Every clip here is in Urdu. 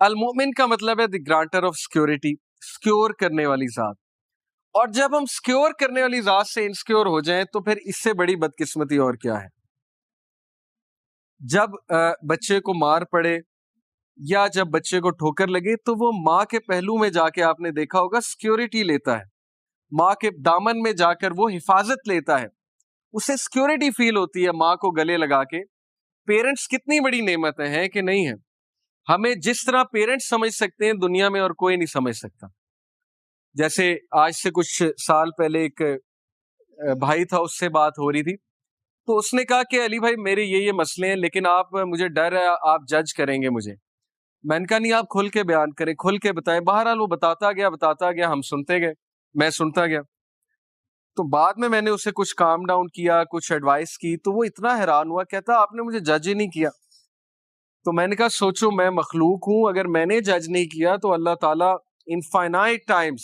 المؤمن کا مطلب ہے دی گرانٹر آف سیکورٹی، سیکور کرنے والی ذات. اور جب ہم سیکور کرنے والی ذات سے انسیکیور ہو جائیں تو پھر اس سے بڑی بدقسمتی اور کیا ہے. جب بچے کو مار پڑے یا جب بچے کو ٹھوکر لگے تو وہ ماں کے پہلو میں جا کے آپ نے دیکھا ہوگا سیکیورٹی لیتا ہے، ماں کے دامن میں جا کر وہ حفاظت لیتا ہے، اسے سیکیورٹی فیل ہوتی ہے ماں کو گلے لگا کے. پیرنٹس کتنی بڑی نعمتیں ہیں کہ نہیں ہے. ہمیں جس طرح پیرنٹس سمجھ سکتے ہیں دنیا میں اور کوئی نہیں سمجھ سکتا. جیسے آج سے کچھ سال پہلے ایک بھائی تھا، اس سے بات ہو رہی تھی تو اس نے کہا کہ علی بھائی میرے یہ مسئلے ہیں لیکن آپ مجھے ڈر ہے آپ جج کریں گے مجھے. میں نے کہا نہیں آپ کھل کے بیان کریں، کھل کے بتائیں. بہرحال وہ بتاتا گیا، ہم سنتے گئے، میں سنتا گیا. تو بعد میں نے اسے کچھ کام ڈاؤن کیا، کچھ ایڈوائس کی تو وہ اتنا حیران ہوا، کہتا آپ نے مجھے جج ہی نہیں کیا. تو میں نے کہا سوچو میں مخلوق ہوں، اگر میں نے جج نہیں کیا تو اللہ تعالیٰ انفائنائٹ ٹائمز،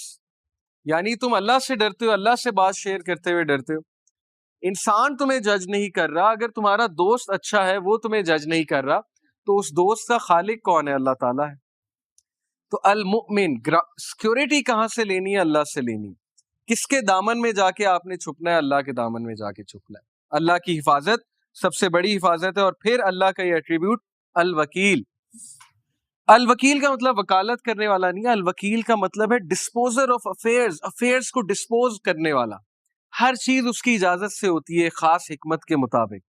یعنی تم اللہ سے ڈرتے ہو، اللہ سے بات شیئر کرتے ہوئے ڈرتے ہو. انسان تمہیں جج نہیں کر رہا، اگر تمہارا دوست اچھا ہے وہ تمہیں جج نہیں کر رہا تو اس دوست کا خالق کون ہے؟ اللہ تعالیٰ ہے. تو المؤمن، سیکورٹی کہاں سے لینی ہے؟ اللہ سے لینی. کس کے دامن میں جا کے آپ نے چھپنا ہے؟ اللہ کے دامن میں جا کے چھپنا ہے. اللہ کی حفاظت سب سے بڑی حفاظت ہے. اور پھر اللہ کا یہ ایٹریبیوٹ الوکیل. الوکیل کا مطلب وکالت کرنے والا نہیں ہے، الوکیل کا مطلب ہے ڈسپوزر آف افیئرز، افیئرز کو ڈسپوز کرنے والا. ہر چیز اس کی اجازت سے ہوتی ہے، خاص حکمت کے مطابق.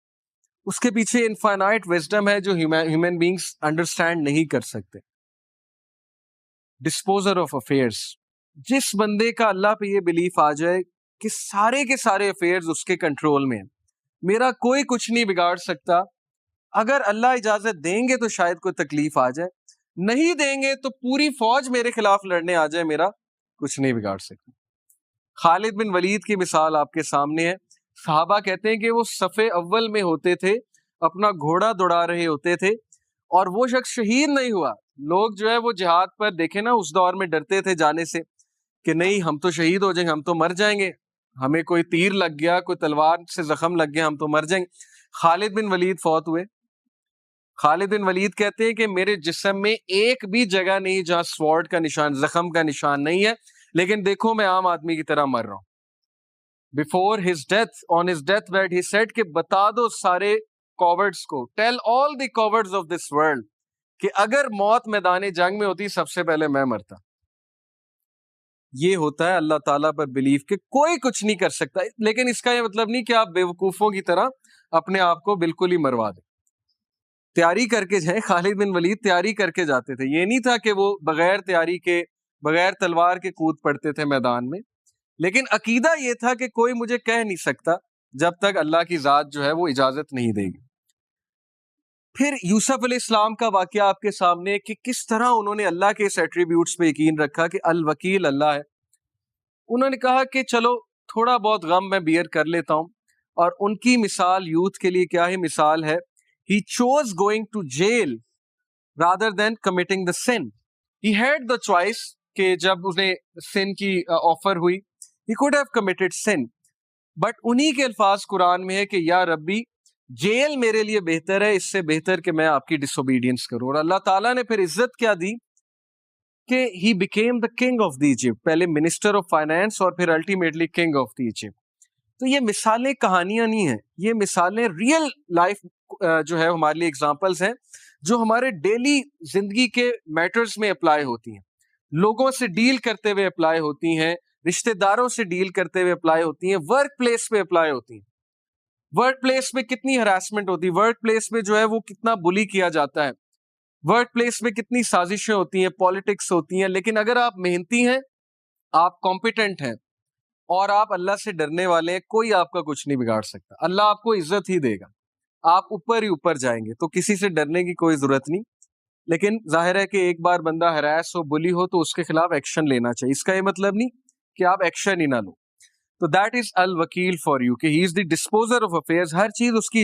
اس کے پیچھے انفائنائٹ وزڈم ہے جو ہیومن بینگز انڈرسٹینڈ نہیں کر سکتے. ڈسپوزر آف افیئرز. جس بندے کا اللہ پہ یہ بلیف آ جائے کہ سارے کے سارے افیئرز اس کے کنٹرول میں ہیں، میرا کوئی کچھ نہیں بگاڑ سکتا، اگر اللہ اجازت دیں گے تو شاید کوئی تکلیف آ جائے، نہیں دیں گے تو پوری فوج میرے خلاف لڑنے آ جائے، میرا کچھ نہیں بگاڑ سکتا. خالد بن ولید کی مثال آپ کے سامنے ہے. صحابہ کہتے ہیں کہ وہ صف اول میں ہوتے تھے، اپنا گھوڑا دوڑا رہے ہوتے تھے اور وہ شخص شہید نہیں ہوا. لوگ جو ہے وہ جہاد پر دیکھیں نا اس دور میں ڈرتے تھے جانے سے کہ نہیں ہم تو شہید ہو جائیں گے، ہم تو مر جائیں گے، ہمیں کوئی تیر لگ گیا، کوئی تلوار سے زخم لگ گیا، ہم تو مر جائیں گے. خالد بن ولید فوت ہوئے. خالد بن ولید کہتے ہیں کہ میرے جسم میں ایک بھی جگہ نہیں جہاں سوارڈ کا نشان، زخم کا نشان نہیں ہے، لیکن دیکھو میں عام آدمی کی طرح مر رہا ہوں. Before his death, on his deathbed, he said کہ بتا دو سارے cowards کو, tell all the cowards of this world کہ اگر موت میدان جنگ میں ہوتی سب سے پہلے میں مرتا. یہ ہوتا ہے اللہ تعالیٰ پر بلیف کہ کوئی کچھ نہیں کر سکتا. لیکن اس کا یہ مطلب نہیں کہ آپ بے وقوفوں کی طرح اپنے آپ کو بالکل ہی مروا دیں. تیاری کر کے جائیں. خالد بن ولید تیاری کر کے جاتے تھے، یہ نہیں تھا کہ وہ بغیر تیاری کے، بغیر تلوار کے کود پڑتے تھے میدان میں. لیکن عقیدہ یہ تھا کہ کوئی مجھے کہہ نہیں سکتا جب تک اللہ کی ذات جو ہے وہ اجازت نہیں دے گی. پھر یوسف علیہ السلام کا واقعہ آپ کے سامنے کہ کس طرح انہوں نے اللہ کے اس ایٹریبیوٹس پہ یقین رکھا کہ الوکیل اللہ ہے. انہوں نے کہا کہ چلو تھوڑا بہت غم میں بیئر کر لیتا ہوں. اور ان کی مثال یوتھ کے لیے کیا ہی مثال ہے. He chose going to jail rather than committing the sin. He had the choice کہ جب انہیں sin کی آفر ہوئی he could have committed sin. But انہی کے الفاظ قرآن میں ہے کہ یا ربی جیل میرے لیے بہتر ہے اس سے بہتر کہ میں آپ کی ڈس اوبیڈینس کروں. اور اللہ تعالیٰ نے پھر عزت کیا دی کہ he became the king of the Egypt. پہلے منسٹر آف فائنانس اور پھر ultimately king of the Egypt. تو یہ مثالیں کہانیاں نہیں ہیں، یہ مثالیں ریئل لائف جو ہے ہمارے لیے اگزامپلس ہیں جو ہمارے ڈیلی زندگی کے میٹرز میں اپلائی ہوتی ہیں، لوگوں سے ڈیل کرتے ہوئے اپلائی ہوتی ہیں، رشتہ داروں سے ڈیل کرتے ہوئے اپلائی ہوتی ہیں، ورک پلیس پہ اپلائی ہوتی ہیں. ورک پلیس میں کتنی ہراسمنٹ ہوتی ہے، ورک پلیس میں جو ہے وہ کتنا بلی کیا جاتا ہے، ورک پلیس میں کتنی سازشیں ہوتی ہیں، پالیٹکس ہوتی ہیں. لیکن اگر آپ محنتی ہیں، آپ کمپیٹنٹ ہیں اور آپ اللہ سے ڈرنے والے ہیں، کوئی آپ کا کچھ نہیں بگاڑ سکتا. اللہ آپ کو عزت ہی دے گا، آپ اوپر ہی اوپر جائیں گے. تو کسی سے ڈرنے کی کوئی ضرورت نہیں. لیکن ظاہر ہے کہ ایک بار بندہ ہراس ہو، بلی ہو تو اس کے خلاف ایکشن لینا چاہیے. اس کا یہ مطلب نہیں کہ آپ ایکشن ہی نہ لو. تو دیٹ از الوکیل فار یو کہ ہی از دی ڈسپوزر آف افیئرز. ہر چیز اس کی